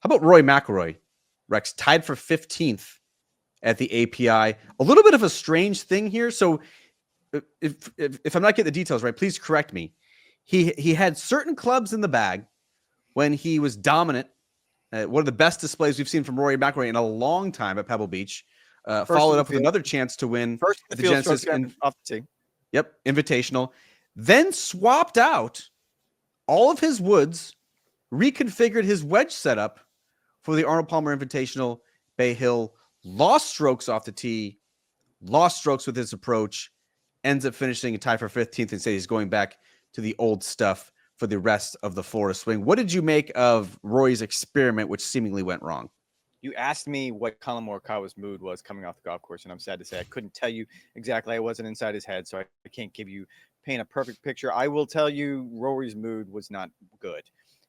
How about Rory McIlroy, Rex, tied for 15th at the API? A little bit of a strange thing here. So if I'm not getting the details right, please correct me. He had certain clubs in the bag when he was dominant. One of the best displays we've seen from Rory McIlroy in a long time at Pebble Beach. Followed up with another chance to win first at the Genesis off the tee. Yep, Invitational. Then swapped out all of his woods, reconfigured his wedge setup for the Arnold Palmer Invitational. Bay Hill lost strokes off the tee, lost strokes with his approach, ends up finishing a tie for 15th and says he's going back to the old stuff for the rest of the Florida swing. What did you make of Rory's experiment, which seemingly went wrong? You asked me what Colin Morikawa's mood was coming off the golf course, and I'm sad to say I couldn't tell you exactly. I wasn't inside his head, so I can't paint a perfect picture. I will tell you Rory's mood was not good.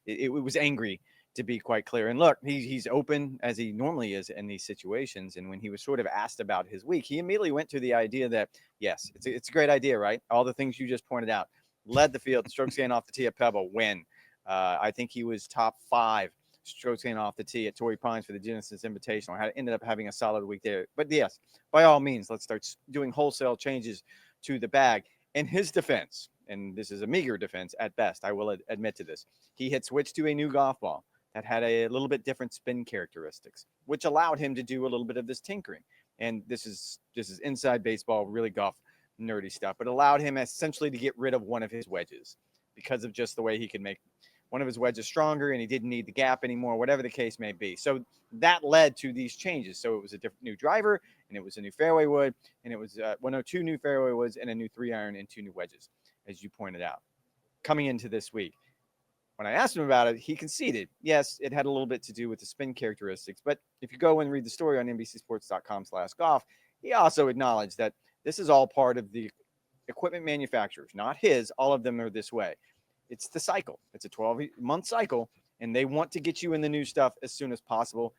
It was angry, to be quite clear. And look, he's open as he normally is in these situations. And when he was sort of asked about his week, he immediately went to the idea that, yes, it's a great idea, right? All the things you just pointed out. Led the field, strokes gained off the tee at Pebble, win. I think he was top 5 strokes gained off the tee at Torrey Pines for the Genesis Invitational. Ended up having a solid week there. But yes, by all means, let's start doing wholesale changes to the bag. In his defense, and this is a meager defense at best, I will admit to this, he had switched to a new golf ball that had a little bit different spin characteristics, which allowed him to do a little bit of this tinkering. And this is inside baseball, really golf nerdy stuff, but allowed him essentially to get rid of one of his wedges because of just the way he could make one of his wedges stronger, and he didn't need the gap anymore, whatever the case may be. So that led to these changes. So it was a different new driver, and it was a new fairway wood, and it was 2 new fairway woods and a new 3-iron and 2 new wedges, as you pointed out. Coming into this week, when I asked him about it, he conceded. Yes, it had a little bit to do with the spin characteristics, but if you go and read the story on NBCSports.com/golf, he also acknowledged that this is all part of the equipment manufacturers, not his. All of them are this way. It's the cycle. It's a 12-month cycle, and they want to get you in the new stuff as soon as possible.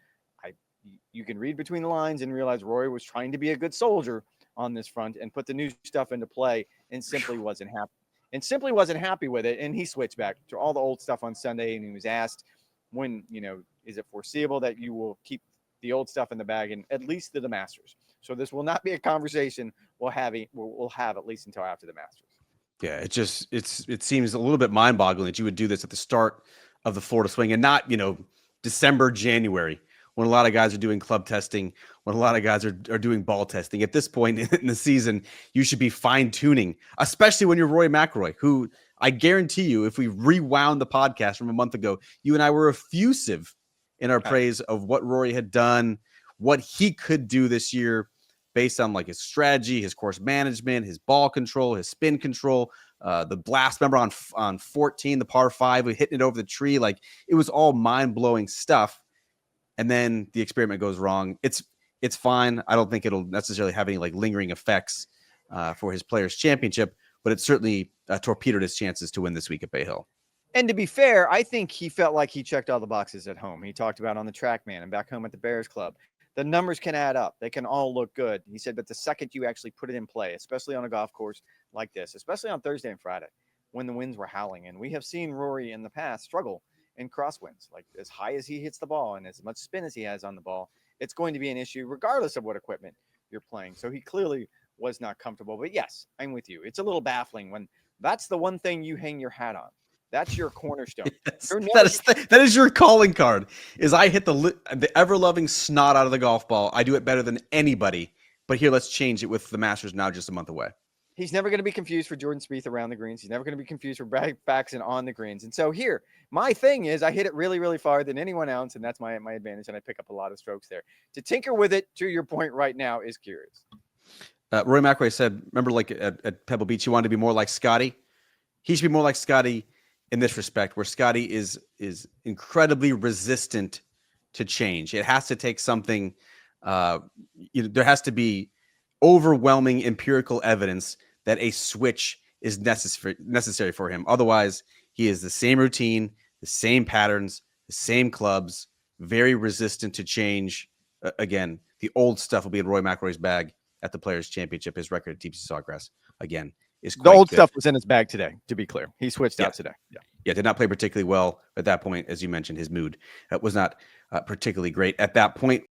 You can read between the lines and realize Rory was trying to be a good soldier on this front and put the new stuff into play, and simply wasn't happy with it. And he switched back to all the old stuff on Sunday, and he was asked, when, is it foreseeable that you will keep the old stuff in the bag, and at least to the Masters? So this will not be a conversation we'll have at least until after the Masters. Yeah, it seems a little bit mind-boggling that you would do this at the start of the Florida swing and not, December, January, when a lot of guys are doing club testing, when a lot of guys are doing ball testing. At this point in the season, you should be fine-tuning, especially when you're Rory McIlroy, who I guarantee you, if we rewound the podcast from a month ago, you and I were effusive in our praise of what Rory had done, what he could do this year, based on like his strategy, his course management, his ball control, his spin control, the blast. Remember on 14, the par 5, we hitting it over the tree. Like, it was all mind-blowing stuff. And then the experiment goes wrong. It's fine. I don't think it'll necessarily have any like lingering effects for his Players Championship, but it certainly torpedoed his chances to win this week at Bay Hill. And to be fair, I think he felt like he checked all the boxes at home. He talked about on the TrackMan and back home at the Bears Club. The numbers can add up. They can all look good. He said, but the second you actually put it in play, especially on a golf course like this, especially on Thursday and Friday, when the winds were howling, and we have seen Rory in the past struggle in crosswinds, like as high as he hits the ball and as much spin as he has on the ball, it's going to be an issue regardless of what equipment you're playing. So he clearly was not comfortable. But yes, I'm with you. It's a little baffling when that's the one thing you hang your hat on. That's your cornerstone. Yes, that is your calling card. Is I hit the ever-loving snot out of the golf ball. I do it better than anybody. But here, let's change it with the Masters now just a month away. He's never going to be confused for Jordan Spieth around the greens. He's never going to be confused for Brad Faxon on the greens. And so here, my thing is I hit it really, really far than anyone else, and that's my advantage, and I pick up a lot of strokes there. To tinker with it, to your point right now, is curious. Rory McIlroy said, remember like at Pebble Beach, he wanted to be more like Scotty? He should be more like Scotty in this respect, where Scotty is incredibly resistant to change. It has to take something, there has to be overwhelming empirical evidence that a switch is necessary for him. Otherwise, he is the same routine, the same patterns, the same clubs, very resistant to change. Again, the old stuff will be in Rory McIlroy's bag at the Players Championship. His record at Deep Sea Sawgrass, again, is quite the old good. Stuff was in his bag today, to be clear. He switched out today. Yeah. Yeah, did not play particularly well at that point. As you mentioned, his mood was not particularly great at that point.